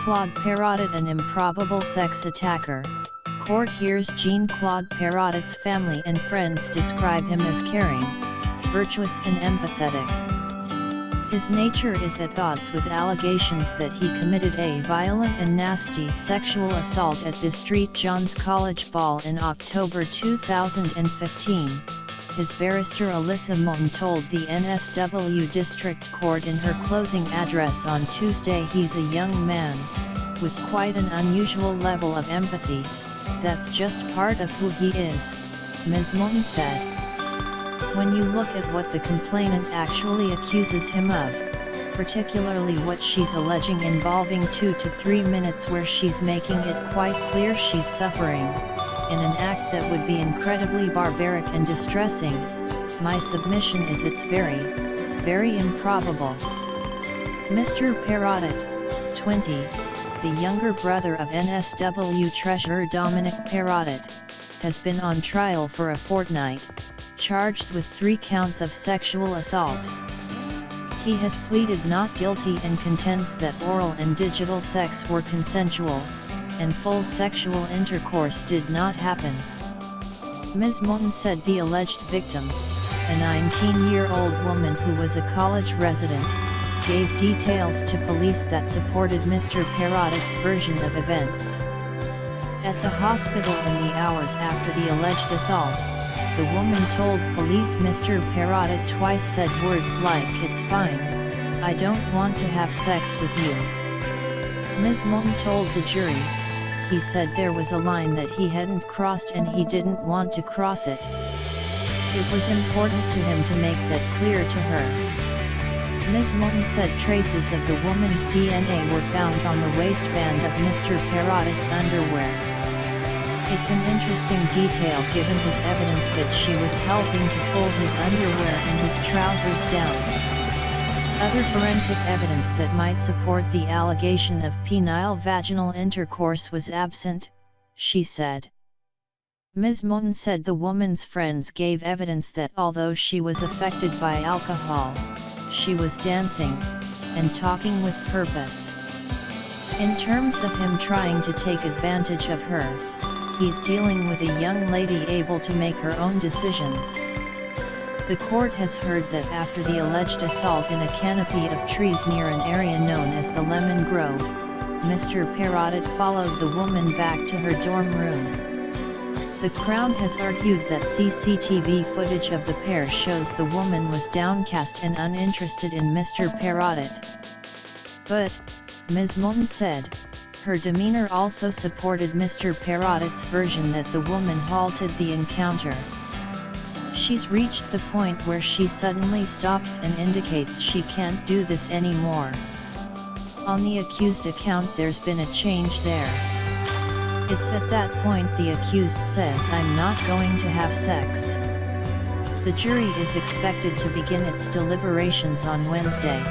Claude Perrottet an improbable sex attacker? Court hears Jean-Claude Perrottet's family and friends describe him as caring, virtuous and empathetic. His nature is at odds with allegations that he committed a violent and nasty sexual assault at the St. John's College ball in October 2015. His barrister Alyssa Moulton told the NSW District Court in her closing address on Tuesday he's a young man, with quite an unusual level of empathy. That's just part of who he is, Ms. Moulton said. When you look at what the complainant actually accuses him of, particularly what she's alleging involving 2 to 3 minutes where she's making it quite clear she's suffering, in an act that would be incredibly barbaric and distressing, my submission is it's very, very improbable. Mr. Perrottet, 20, the younger brother of NSW Treasurer Dominic Perrottet, has been on trial for a fortnight, charged with 3 counts of sexual assault. He has pleaded not guilty and contends that oral and digital sex were consensual, and full sexual intercourse did not happen. Ms. Moulton said the alleged victim, a 19-year-old woman who was a college resident, gave details to police that supported Mr. Perrottet's version of events. At the hospital in the hours after the alleged assault, the woman told police Mr. Perrottet twice said words like "It's fine, I don't want to have sex with you." Ms. Moulton told the jury, he said there was a line that he hadn't crossed and he didn't want to cross it. It was important to him to make that clear to her. Ms. Moulton said traces of the woman's DNA were found on the waistband of Mr. Perrottet's underwear. It's an interesting detail given his evidence that she was helping to pull his underwear and his trousers down. Other forensic evidence that might support the allegation of penile vaginal intercourse was absent, she said. Ms. Moulton said the woman's friends gave evidence that although she was affected by alcohol, she was dancing, and talking with purpose. In terms of him trying to take advantage of her, he's dealing with a young lady able to make her own decisions. The court has heard that after the alleged assault in a canopy of trees near an area known as the Lemon Grove, Mr. Perrottet followed the woman back to her dorm room. The Crown has argued that CCTV footage of the pair shows the woman was downcast and uninterested in Mr. Perrottet. But, Ms. Moulton said, her demeanor also supported Mr. Perrottet's version that the woman halted the encounter. She's reached the point where she suddenly stops and indicates she can't do this anymore. On the accused account there's been a change there. It's at that point the accused says I'm not going to have sex. The jury is expected to begin its deliberations on Wednesday.